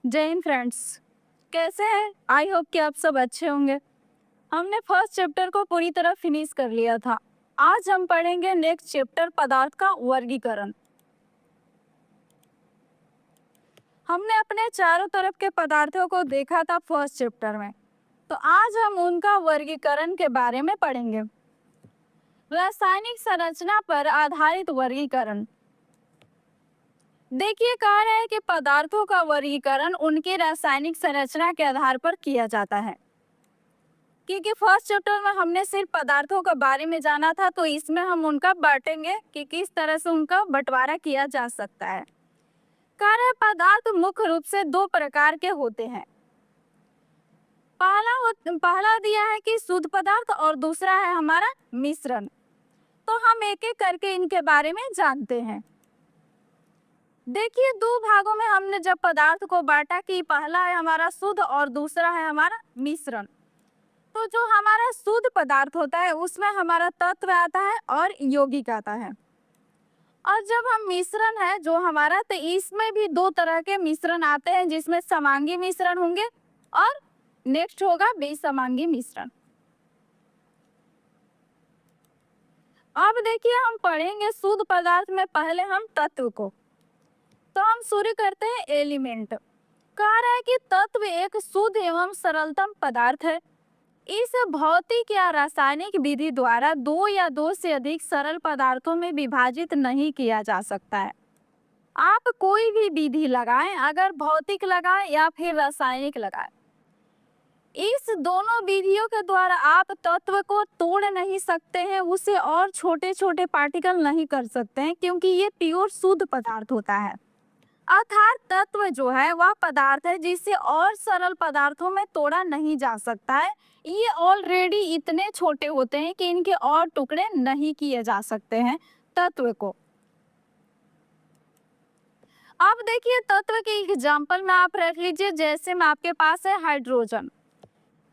जय हिंद फ्रेंड्स। कैसे हैं? आई होप कि आप सब अच्छे होंगे। हमने फर्स्ट चैप्टर को पूरी तरह फिनिश कर लिया था। आज हम पढ़ेंगे नेक्स्ट चैप्टर पदार्थ का वर्गीकरण। हमने अपने चारों तरफ के पदार्थों को देखा था फर्स्ट चैप्टर में, तो आज हम उनका वर्गीकरण के बारे में पढ़ेंगे। रासायनिक संरचना पर आधारित वर्गीकरण। देखिए, कहा रहा है कि पदार्थों का वर्गीकरण उनकी रासायनिक संरचना के आधार पर किया जाता है। क्योंकि फर्स्ट चैप्टर में हमने सिर्फ पदार्थों के बारे में जाना था, तो इसमें हम उनका बांटेंगे कि किस तरह से उनका बंटवारा किया जा सकता है। कार्य पदार्थ मुख्य रूप से दो प्रकार के होते हैं। पहला दिया है कि शुद्ध पदार्थ और दूसरा है हमारा मिश्रण। तो हम एक एक करके इनके बारे में जानते हैं। देखिए, दो भागों में हमने जब पदार्थ को बांटा कि पहला है हमारा शुद्ध और दूसरा है हमारा मिश्रण। तो जो हमारा शुद्ध पदार्थ होता है उसमें हमारा तत्व आता है और यौगिक आता है। और जब हम मिश्रण है जो हमारा, तो इसमें भी दो तरह के मिश्रण आते हैं, जिसमें समांगी मिश्रण होंगे और नेक्स्ट होगा विसमांगी मिश्रण। अब देखिए, हम पढ़ेंगे शुद्ध पदार्थ में पहले हम तत्व को। तो हम शुरू करते हैं एलिमेंट। कह रहा है कि तत्व एक शुद्ध एवं सरलतम पदार्थ है। इस भौतिक या रासायनिक विधि द्वारा दो या दो से अधिक सरल पदार्थों में विभाजित नहीं किया जा सकता है। आप कोई भी विधि लगाएं, अगर भौतिक लगाएं या फिर रासायनिक लगाएं, इस दोनों विधियों के द्वारा आप तत्व को तोड़ नहीं सकते हैं, उसे और छोटे छोटे पार्टिकल नहीं कर सकते हैं, क्योंकि ये प्योर शुद्ध पदार्थ होता है। अर्थात तत्व जो है वह पदार्थ है जिसे और सरल पदार्थों में तोड़ा नहीं जा सकता है। ये ऑलरेडी इतने छोटे होते हैं कि इनके और टुकड़े नहीं किए जा सकते हैं तत्व को। अब देखिए, तत्व के एग्जांपल में आप रख लीजिए, जैसे में आपके पास है हाइड्रोजन।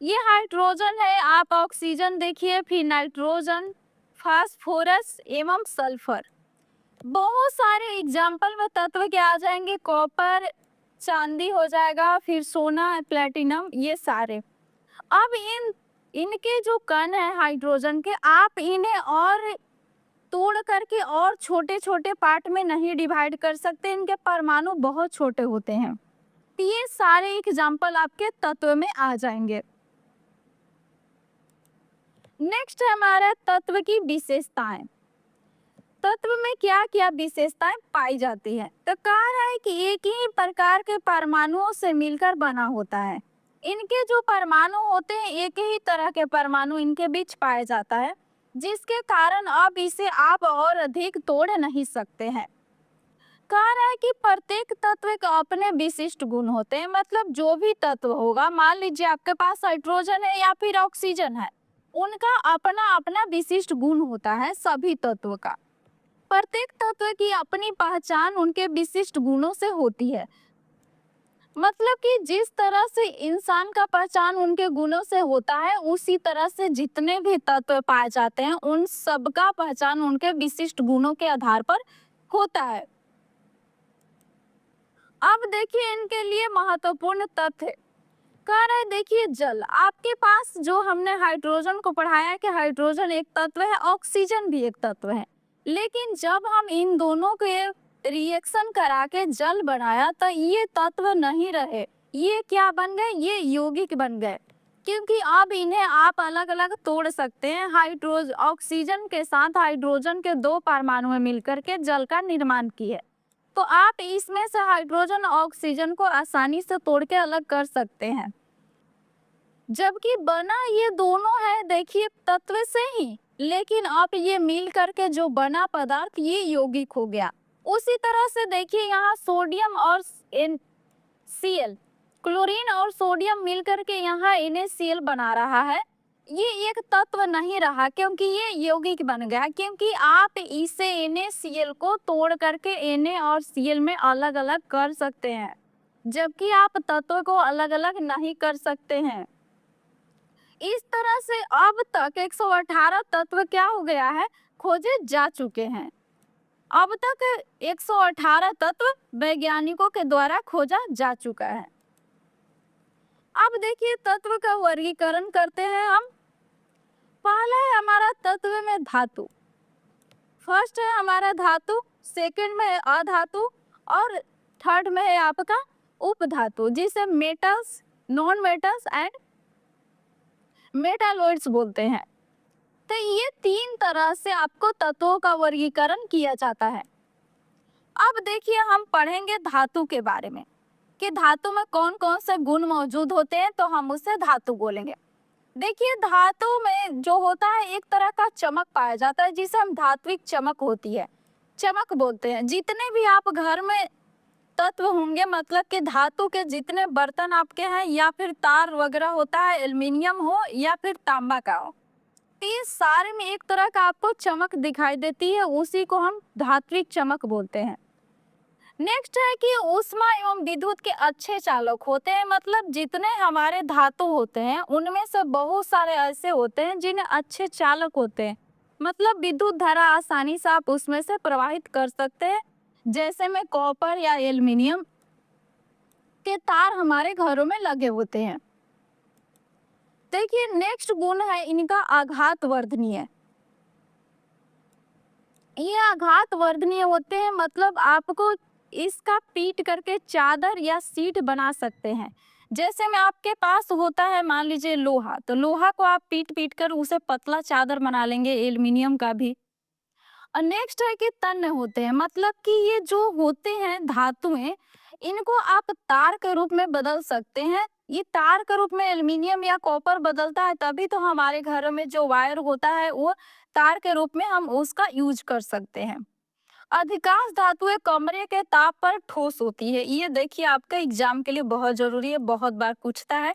ये हाइड्रोजन है। आप ऑक्सीजन देखिए, फिर नाइट्रोजन, फास्फोरस एवं सल्फर। बहुत सारे एग्जाम्पल में तत्व के आ जाएंगे। कॉपर, चांदी हो जाएगा, फिर सोना, प्लेटिनम, ये सारे। अब इनके जो कण है हाइड्रोजन के, आप इन्हें और तोड़ करके और छोटे छोटे पार्ट में नहीं डिवाइड कर सकते। इनके परमाणु बहुत छोटे होते हैं। ये सारे एग्जाम्पल आपके तत्व में आ जाएंगे। नेक्स्ट है हमारा तत्व की विशेषताएं। तत्व में क्या क्या विशेषताएं पाई जाती है? तो कहा रहा है कि एक ही प्रकार के परमाणुओं से मिलकर बना होता है। इनके जो परमाणु होते हैं, एक ही तरह के परमाणु इनके बीच पाया जाता है, जिसके कारण अब इसे आप और अधिक तोड़ नहीं सकते हैं। कहा रहा है कि प्रत्येक तत्व के अपने विशिष्ट गुण होते हैं। मतलब जो भी तत्व होगा, मान लीजिए आपके पास हाइड्रोजन है या फिर ऑक्सीजन है, उनका अपना अपना विशिष्ट गुण होता है सभी तत्व का। प्रत्येक तत्व की अपनी पहचान उनके विशिष्ट गुणों से होती है। मतलब कि जिस तरह से इंसान का पहचान उनके गुणों से होता है, उसी तरह से जितने भी तत्व पाए जाते हैं उन सबका पहचान उनके विशिष्ट गुणों के आधार पर होता है। अब देखिए, इनके लिए महत्वपूर्ण तथ्य कह रहे हैं। देखिए, जल, आपके पास जो हमने हाइड्रोजन को पढ़ाया कि हाइड्रोजन एक तत्व है, ऑक्सीजन भी एक तत्व है, लेकिन जब हम इन दोनों के रिएक्शन करा के जल बनाया तो ये तत्व नहीं रहे। ये क्या बन गए? ये यौगिक बन गए, क्योंकि अब इन्हें आप अलग अलग तोड़ सकते हैं। हाइड्रोजन ऑक्सीजन के साथ हाइड्रोजन के दो परमाणु मिलकर के जल का निर्माण किए, तो आप इसमें से हाइड्रोजन और ऑक्सीजन को आसानी से तोड़ के अलग कर सकते हैं। जबकि बना ये दोनों है, देखिए, तत्व से ही, लेकिन अब ये मिल करके जो बना पदार्थ ये यौगिक हो गया। उसी तरह से देखिए, यहाँ सोडियम और Cl, क्लोरीन और सोडियम मिल करके यहाँ NaCl बना रहा है। ये एक तत्व नहीं रहा, क्योंकि ये यौगिक बन गया। क्योंकि आप इसे NaCl को तोड़ करके Na और Cl में अलग अलग कर सकते हैं, जबकि आप तत्व को अलग अलग नहीं कर सकते हैं। इस तरह से अब तक 118 तत्व क्या हो गया है? खोजे जा चुके हैं। अब तक 118 तत्व वैज्ञानिकों के द्वारा खोजा जा चुका है। अब देखिए तत्व का वर्गीकरण करते हैं हम। पहला है हमारा तत्व में धातु। फर्स्ट है हमारा धातु, सेकंड में है अधातु, और थर्ड में है आपका उपधातु, जिसे metals, non metals and metalloids बोलते हैं। तो ये तीन तरह से आपको तत्वों का वर्गीकरण किया जाता है। अब देखिए हम पढ़ेंगे धातु के बारे में कि धातु में कौन कौन से गुण मौजूद होते हैं, तो हम उसे धातु बोलेंगे। देखिए धातु में जो होता है एक तरह का चमक पाया जाता है, जिसे हम धात्विक चमक होती है, चमक बोलते हैं। जितने भी आप घर में तत्व होंगे, मतलब कि धातु के जितने बर्तन आपके हैं, या फिर तार वगैरह होता है, एल्युमिनियम हो या फिर तांबा का हो, तो ये सारे में एक तरह का आपको चमक दिखाई देती है, उसी को हम धात्विक चमक बोलते हैं। नेक्स्ट है कि ऊष्मा एवं विद्युत के अच्छे चालक होते हैं, मतलब जितने हमारे धातु होते हैं उनमें से बहुत सारे ऐसे होते हैं जिन्हें अच्छे चालक होते हैं, मतलब विद्युत धारा आसानी से आप उसमें से प्रवाहित कर सकते हैं। जैसे में कॉपर या एल्युमिनियम के तार हमारे घरों में लगे होते हैं। देखिए नेक्स्ट गुण है इनका आघात वर्धनीय। ये आघात वर्धनीय होते हैं, मतलब आपको इसका पीट करके चादर या सीट बना सकते हैं। जैसे में आपके पास होता है मान लीजिए लोहा, तो लोहा को आप पीट पीट कर उसे पतला चादर बना लेंगे, एल्युमिनियम का भी। और नेक्स्ट है कि तन्य होते हैं, मतलब कि ये जो होते हैं धातुएं, इनको आप तार के रूप में बदल सकते हैं। ये तार के रूप में एल्युमिनियम या कॉपर बदलता है, तभी तो हमारे घरों में जो वायर होता है वो तार के रूप में हम उसका यूज कर सकते हैं। अधिकांश धातुएं कमरे के ताप पर ठोस होती है। ये देखिए आपका एग्जाम के लिए बहुत जरूरी है, बहुत बार पूछता है।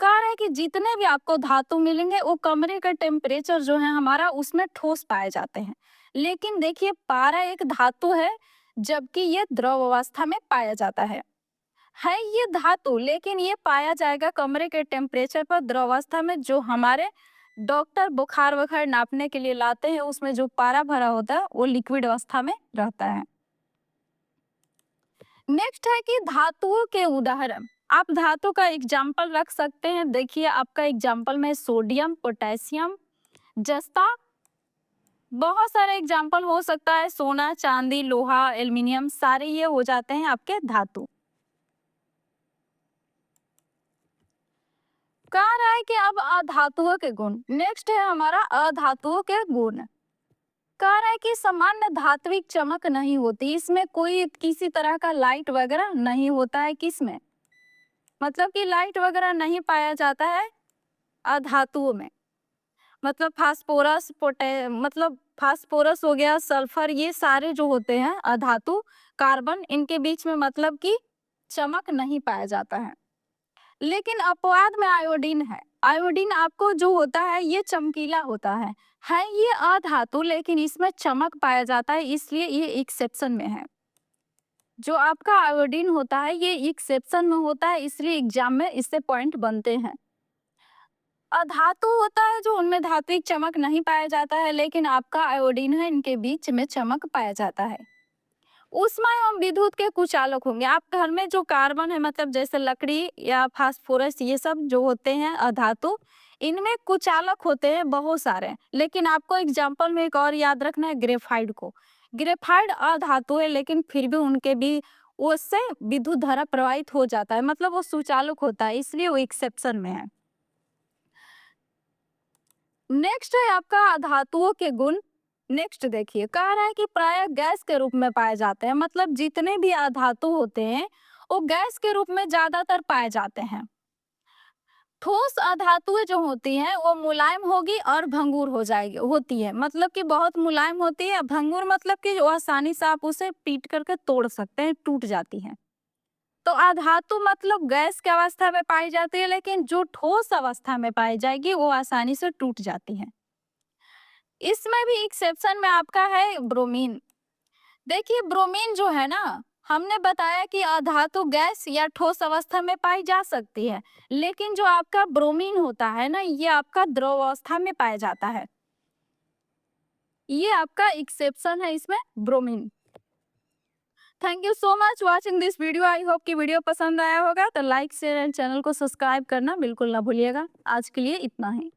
कह रहा है कि जितने भी आपको धातु मिलेंगे वो कमरे का टेम्परेचर जो है हमारा उसमें ठोस पाए जाते हैं। लेकिन देखिए पारा एक धातु है, जबकि ये द्रव अवस्था में पाया जाता है ये धातु, लेकिन ये पाया जाएगा कमरे के टेम्परेचर पर द्रव अवस्था में। जो हमारे डॉक्टर बुखार वखार नापने के लिए लाते हैं, उसमें जो पारा भरा होता है वो लिक्विड अवस्था में रहता है। नेक्स्ट है कि धातुओं के उदाहरण। आप धातु का एग्जाम्पल रख सकते हैं। देखिए आपका एग्जाम्पल में सोडियम, पोटेशियम, जस्ता, बहुत सारे एग्जाम्पल हो सकता है, सोना, चांदी, लोहा, एल्युमिनियम, सारे ये हो जाते हैं आपके धातु। कह रहा है कि अब अधातुओं के गुण। नेक्स्ट है हमारा अधातुओं के गुण। कह रहा है कि सामान्य धात्विक चमक नहीं होती, इसमें कोई किसी तरह का लाइट वगैरह नहीं होता है। किसमें, मतलब कि लाइट वगैरह नहीं पाया जाता है अधातुओं में। मतलब फास्फोरस, मतलब फास्फोरस हो गया, सल्फर, ये सारे जो होते हैं अधातु, कार्बन, इनके बीच में मतलब कि चमक नहीं पाया जाता है। लेकिन अपवाद में आयोडीन है। आयोडीन आपको जो होता है ये चमकीला होता है ये अधातु, लेकिन इसमें चमक पाया जाता है, इसलिए ये एक्सेप्शन में है। जो आपका आयोडीन होता है ये एक्सेप्शन में होता है, इसलिए एग्जाम में इससे पॉइंट बनते हैं। अधातु होता है जो उनमें धात्विक चमक नहीं पाया जाता है, लेकिन आपका आयोडीन है, इनके बीच में चमक पाया जाता है। ऊष्मा एवं विद्युत के कुचालक होंगे। आप घर में जो कार्बन है, मतलब जैसे लकड़ी या फास्फोरस, ये सब जो होते हैं अधातु, इनमें कुचालक होते हैं बहुत सारे। लेकिन आपको एग्जाम्पल में एक और याद रखना है, ग्रेफाइड को। ग्रेफाइड अधातु है, लेकिन फिर भी उनके भी उससे विद्युत धारा प्रवाहित हो जाता है, मतलब वो सुचालक होता है, इसलिए वो एक्सेप्शन में है। नेक्स्ट है आपका धातुओं के गुण। नेक्स्ट देखिए, कह रहा है कि प्राय गैस के रूप में पाए जाते हैं, मतलब जितने भी अधातु होते हैं वो गैस के रूप में ज्यादातर पाए जाते हैं। ठोस अधातुएं जो होती हैं वो मुलायम होगी और भंगुर हो जाएगी, होती है, मतलब कि बहुत मुलायम होती है। भंगुर मतलब कि वो आसानी से आप उसे पीट करके तोड़ सकते हैं, टूट जाती है। तो अधातु मतलब गैस की अवस्था में पाई जाती है, लेकिन जो ठोस अवस्था में पाई जाएगी वो आसानी से टूट जाती है। इसमें भी एक्सेप्शन में आपका है ब्रोमीन। देखिए ब्रोमीन जो है ना, हमने बताया कि अधातु गैस या ठोस अवस्था में पाई जा सकती है, लेकिन जो आपका ब्रोमीन होता है ना, ये आपका द्रव अवस्था में पाया जाता है। ये आपका एक्सेप्शन है इसमें, bromine. Thank you so much watching this video. I hope कि वीडियो पसंद आया होगा, तो लाइक शेयर एंड चैनल को सब्सक्राइब करना बिल्कुल ना भूलिएगा। आज के लिए इतना ही।